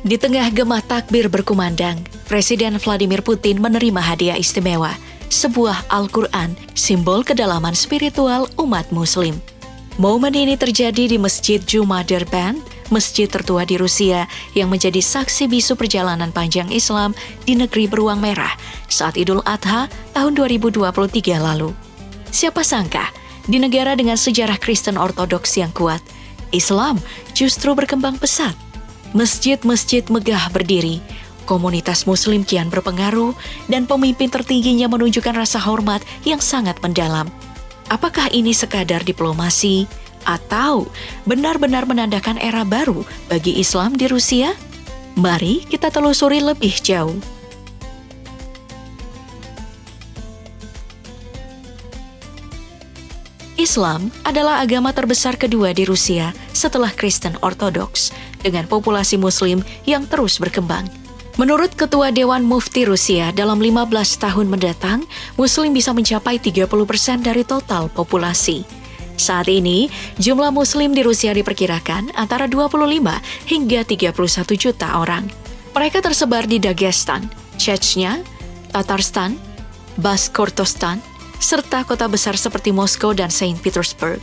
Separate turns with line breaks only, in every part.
Di tengah gema takbir berkumandang, Presiden Vladimir Putin menerima hadiah istimewa, sebuah Al-Quran, simbol kedalaman spiritual umat Muslim. Momen ini terjadi di Masjid Juma Derbent, masjid tertua di Rusia yang menjadi saksi bisu perjalanan panjang Islam di negeri beruang merah saat Idul Adha tahun 2023 lalu. Siapa sangka, di negara dengan sejarah Kristen Ortodoks yang kuat, Islam justru berkembang pesat. Masjid-masjid megah berdiri, komunitas Muslim kian berpengaruh, dan pemimpin tertingginya menunjukkan rasa hormat yang sangat mendalam. Apakah ini sekadar diplomasi, atau benar-benar menandakan era baru bagi Islam di Rusia? Mari kita telusuri lebih jauh. Islam adalah agama terbesar kedua di Rusia setelah Kristen Ortodoks, dengan populasi Muslim yang terus berkembang. Menurut Ketua Dewan Mufti Rusia, dalam 15 tahun mendatang, Muslim bisa mencapai 30% dari total populasi. Saat ini, jumlah Muslim di Rusia diperkirakan antara 25 hingga 31 juta orang. Mereka tersebar di Dagestan, Chechnya, Tatarstan, Bashkortostan, serta kota besar seperti Moskow dan Saint Petersburg.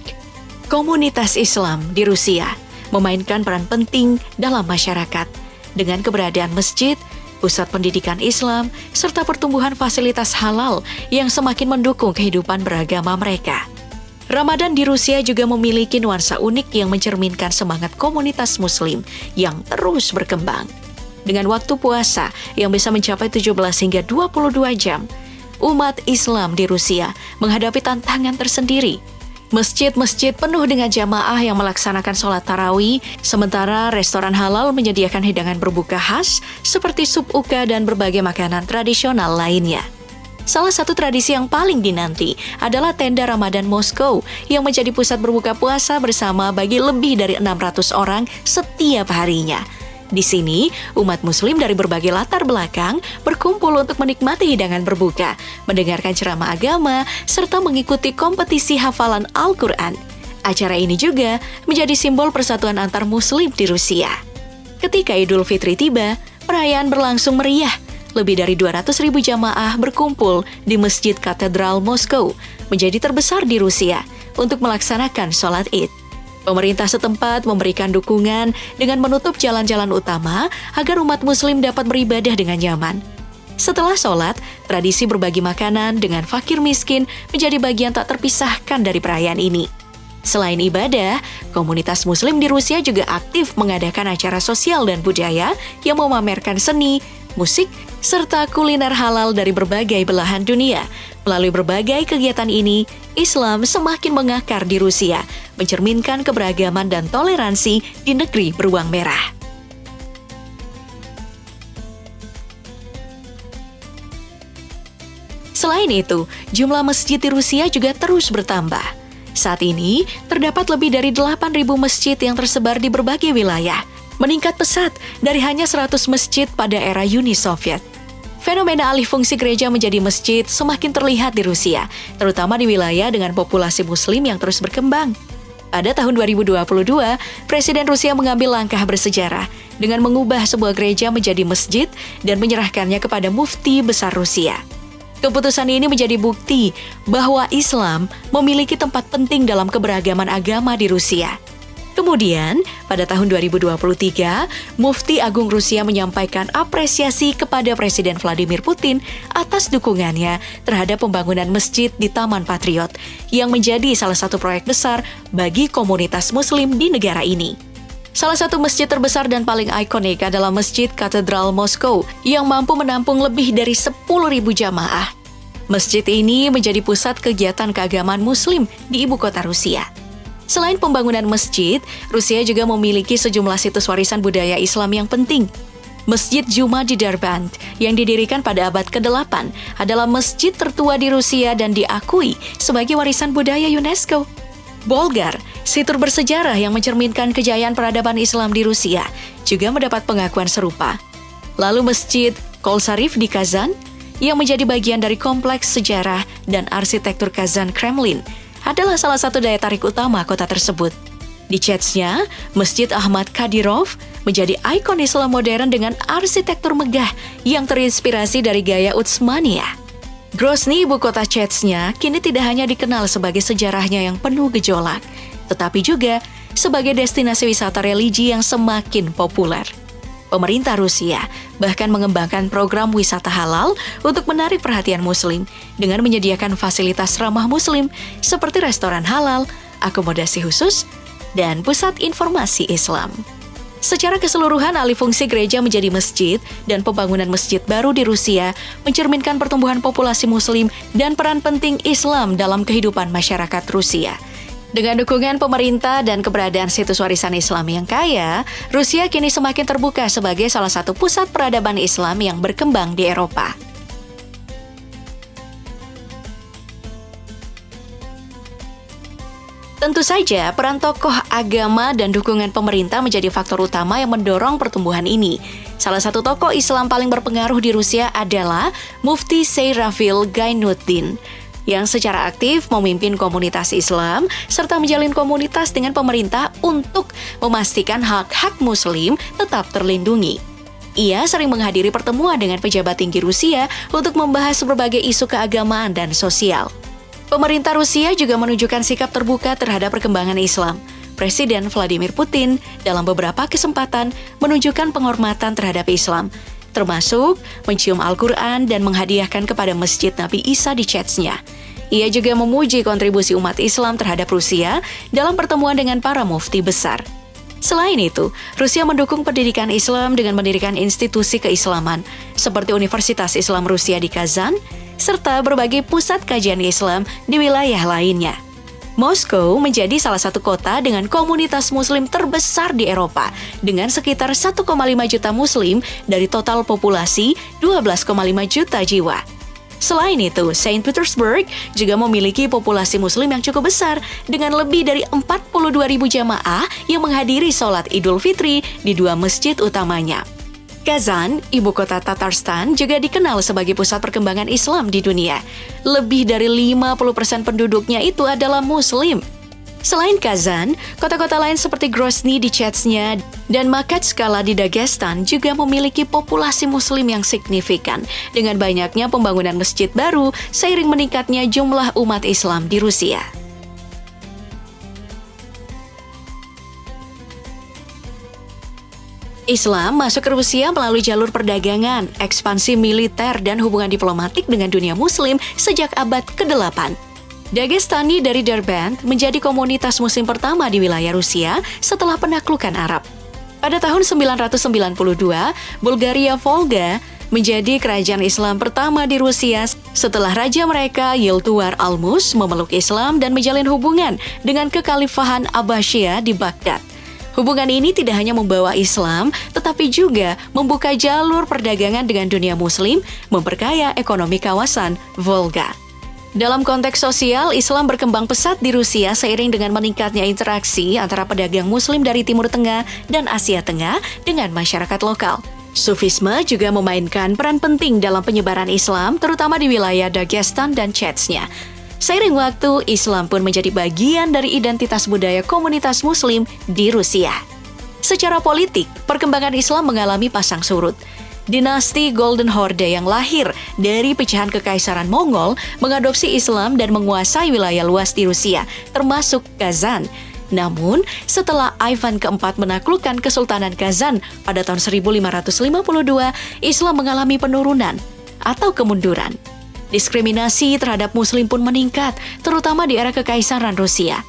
Komunitas Islam di Rusia memainkan peran penting dalam masyarakat dengan keberadaan masjid, pusat pendidikan Islam, serta pertumbuhan fasilitas halal yang semakin mendukung kehidupan beragama mereka. Ramadan di Rusia juga memiliki nuansa unik yang mencerminkan semangat komunitas Muslim yang terus berkembang. Dengan waktu puasa yang bisa mencapai 17 hingga 22 jam, umat Islam di Rusia menghadapi tantangan tersendiri. Masjid-masjid penuh dengan jamaah yang melaksanakan sholat tarawih, sementara restoran halal menyediakan hidangan berbuka khas seperti sup uka dan berbagai makanan tradisional lainnya. Salah satu tradisi yang paling dinanti adalah tenda Ramadan Moskow yang menjadi pusat berbuka puasa bersama bagi lebih dari 600 orang setiap harinya. Di sini, umat Muslim dari berbagai latar belakang berkumpul untuk menikmati hidangan berbuka, mendengarkan ceramah agama, serta mengikuti kompetisi hafalan Al-Quran. Acara ini juga menjadi simbol persatuan antar Muslim di Rusia. Ketika Idul Fitri tiba, perayaan berlangsung meriah. Lebih dari 200.000 jamaah berkumpul di Masjid Katedral Moskow, menjadi terbesar di Rusia, untuk melaksanakan sholat Id. Pemerintah setempat memberikan dukungan dengan menutup jalan-jalan utama agar umat Muslim dapat beribadah dengan nyaman. Setelah sholat, tradisi berbagi makanan dengan fakir miskin menjadi bagian tak terpisahkan dari perayaan ini. Selain ibadah, komunitas Muslim di Rusia juga aktif mengadakan acara sosial dan budaya yang memamerkan seni, musik, serta kuliner halal dari berbagai belahan dunia. Melalui berbagai kegiatan ini, Islam semakin mengakar di Rusia, mencerminkan keberagaman dan toleransi di negeri beruang merah. Selain itu, jumlah masjid di Rusia juga terus bertambah. Saat ini, terdapat lebih dari 8.000 masjid yang tersebar di berbagai wilayah, meningkat pesat dari hanya 100 masjid pada era Uni Soviet. Fenomena alih fungsi gereja menjadi masjid semakin terlihat di Rusia, terutama di wilayah dengan populasi Muslim yang terus berkembang. Pada tahun 2022, Presiden Rusia mengambil langkah bersejarah dengan mengubah sebuah gereja menjadi masjid dan menyerahkannya kepada Mufti Besar Rusia. Keputusan ini menjadi bukti bahwa Islam memiliki tempat penting dalam keberagaman agama di Rusia. Kemudian, pada tahun 2023, Mufti Agung Rusia menyampaikan apresiasi kepada Presiden Vladimir Putin atas dukungannya terhadap pembangunan masjid di Taman Patriot, yang menjadi salah satu proyek besar bagi komunitas Muslim di negara ini. Salah satu masjid terbesar dan paling ikonik adalah Masjid Katedral Moskow, yang mampu menampung lebih dari 10.000 jamaah. Masjid ini menjadi pusat kegiatan keagamaan Muslim di ibu kota Rusia. Selain pembangunan masjid, Rusia juga memiliki sejumlah situs warisan budaya Islam yang penting. Masjid Juma di Derbent yang didirikan pada abad ke-8 adalah masjid tertua di Rusia dan diakui sebagai warisan budaya UNESCO. Bolgar, situs bersejarah yang mencerminkan kejayaan peradaban Islam di Rusia, juga mendapat pengakuan serupa. Lalu Masjid Kolsarif di Kazan, yang menjadi bagian dari kompleks sejarah dan arsitektur Kazan Kremlin, adalah salah satu daya tarik utama kota tersebut. Di Chechnya, Masjid Ahmad Kadyrov menjadi ikon Islam modern dengan arsitektur megah yang terinspirasi dari gaya Utsmaniyah. Grozny, ibu kota Chechnya, kini tidak hanya dikenal sebagai sejarahnya yang penuh gejolak, tetapi juga sebagai destinasi wisata religi yang semakin populer. Pemerintah Rusia bahkan mengembangkan program wisata halal untuk menarik perhatian Muslim dengan menyediakan fasilitas ramah Muslim seperti restoran halal, akomodasi khusus, dan pusat informasi Islam. Secara keseluruhan, alih fungsi gereja menjadi masjid dan pembangunan masjid baru di Rusia mencerminkan pertumbuhan populasi Muslim dan peran penting Islam dalam kehidupan masyarakat Rusia. Dengan dukungan pemerintah dan keberadaan situs warisan Islam yang kaya, Rusia kini semakin terbuka sebagai salah satu pusat peradaban Islam yang berkembang di Eropa. Tentu saja, peran tokoh agama dan dukungan pemerintah menjadi faktor utama yang mendorong pertumbuhan ini. Salah satu tokoh Islam paling berpengaruh di Rusia adalah Mufti Seyravil Gainuddin, yang secara aktif memimpin komunitas Islam serta menjalin komunitas dengan pemerintah untuk memastikan hak-hak Muslim tetap terlindungi. Ia sering menghadiri pertemuan dengan pejabat tinggi Rusia untuk membahas berbagai isu keagamaan dan sosial. Pemerintah Rusia juga menunjukkan sikap terbuka terhadap perkembangan Islam. Presiden Vladimir Putin dalam beberapa kesempatan menunjukkan penghormatan terhadap Islam, termasuk mencium Al-Quran dan menghadiahkan kepada Masjid Nabi Isa di Chechnya. Ia juga memuji kontribusi umat Islam terhadap Rusia dalam pertemuan dengan para mufti besar. Selain itu, Rusia mendukung pendidikan Islam dengan mendirikan institusi keislaman seperti Universitas Islam Rusia di Kazan, serta berbagai pusat kajian Islam di wilayah lainnya. Moskow menjadi salah satu kota dengan komunitas Muslim terbesar di Eropa, dengan sekitar 1,5 juta Muslim dari total populasi 12,5 juta jiwa. Selain itu, Saint Petersburg juga memiliki populasi Muslim yang cukup besar, dengan lebih dari 42.000 jamaah yang menghadiri sholat Idul Fitri di 2 masjid utamanya. Kazan, ibu kota Tatarstan, juga dikenal sebagai pusat perkembangan Islam di dunia. Lebih dari 50% penduduknya itu adalah Muslim. Selain Kazan, kota-kota lain seperti Grozny di Chechnya dan Makhatchkala di Dagestan juga memiliki populasi Muslim yang signifikan, dengan banyaknya pembangunan masjid baru seiring meningkatnya jumlah umat Islam di Rusia. Islam masuk ke Rusia melalui jalur perdagangan, ekspansi militer, dan hubungan diplomatik dengan dunia Muslim sejak abad ke-8. Dagestani dari Derbent menjadi komunitas Muslim pertama di wilayah Rusia setelah penaklukan Arab. Pada tahun 992, Bulgaria Volga menjadi kerajaan Islam pertama di Rusia setelah raja mereka Yiltuar Almus memeluk Islam dan menjalin hubungan dengan kekhalifahan Abbasiyah di Baghdad. Hubungan ini tidak hanya membawa Islam, tetapi juga membuka jalur perdagangan dengan dunia Muslim, memperkaya ekonomi kawasan Volga. Dalam konteks sosial, Islam berkembang pesat di Rusia seiring dengan meningkatnya interaksi antara pedagang Muslim dari Timur Tengah dan Asia Tengah dengan masyarakat lokal. Sufisme juga memainkan peran penting dalam penyebaran Islam, terutama di wilayah Dagestan dan Chechnya. Seiring waktu, Islam pun menjadi bagian dari identitas budaya komunitas Muslim di Rusia. Secara politik, perkembangan Islam mengalami pasang surut. Dinasti Golden Horde yang lahir dari pecahan kekaisaran Mongol mengadopsi Islam dan menguasai wilayah luas di Rusia, termasuk Kazan. Namun, setelah Ivan keempat menaklukkan Kesultanan Kazan pada tahun 1552, Islam mengalami penurunan atau kemunduran. Diskriminasi terhadap Muslim pun meningkat, terutama di era Kekaisaran Rusia.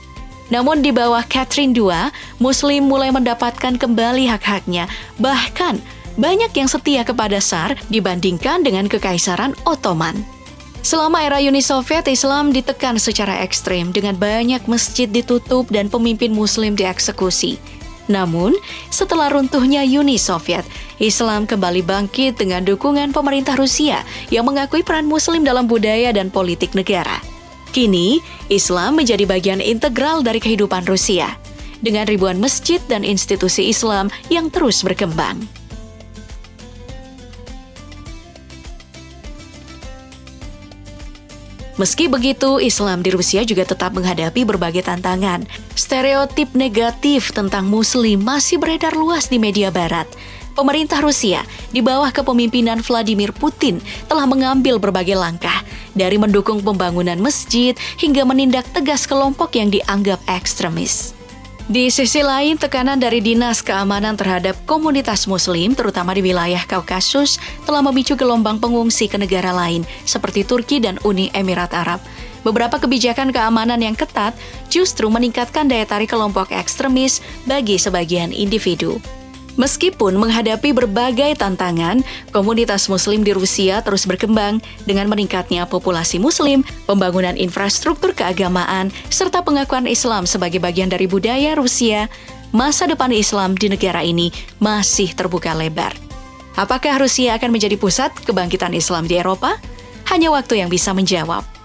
Namun di bawah Catherine II, Muslim mulai mendapatkan kembali hak-haknya, bahkan banyak yang setia kepada Tsar dibandingkan dengan Kekaisaran Ottoman. Selama era Uni Soviet, Islam ditekan secara ekstrem dengan banyak masjid ditutup dan pemimpin Muslim dieksekusi. Namun, setelah runtuhnya Uni Soviet, Islam kembali bangkit dengan dukungan pemerintah Rusia yang mengakui peran Muslim dalam budaya dan politik negara. Kini, Islam menjadi bagian integral dari kehidupan Rusia, dengan ribuan masjid dan institusi Islam yang terus berkembang. Meski begitu, Islam di Rusia juga tetap menghadapi berbagai tantangan. Stereotip negatif tentang Muslim masih beredar luas di media barat. Pemerintah Rusia di bawah kepemimpinan Vladimir Putin telah mengambil berbagai langkah, dari mendukung pembangunan masjid hingga menindak tegas kelompok yang dianggap ekstremis. Di sisi lain, tekanan dari Dinas Keamanan terhadap komunitas Muslim, terutama di wilayah Kaukasus, telah memicu gelombang pengungsi ke negara lain, seperti Turki dan Uni Emirat Arab. Beberapa kebijakan keamanan yang ketat justru meningkatkan daya tarik kelompok ekstremis bagi sebagian individu. Meskipun menghadapi berbagai tantangan, komunitas Muslim di Rusia terus berkembang dengan meningkatnya populasi Muslim, pembangunan infrastruktur keagamaan, serta pengakuan Islam sebagai bagian dari budaya Rusia. Masa depan Islam di negara ini masih terbuka lebar. Apakah Rusia akan menjadi pusat kebangkitan Islam di Eropa? Hanya waktu yang bisa menjawab.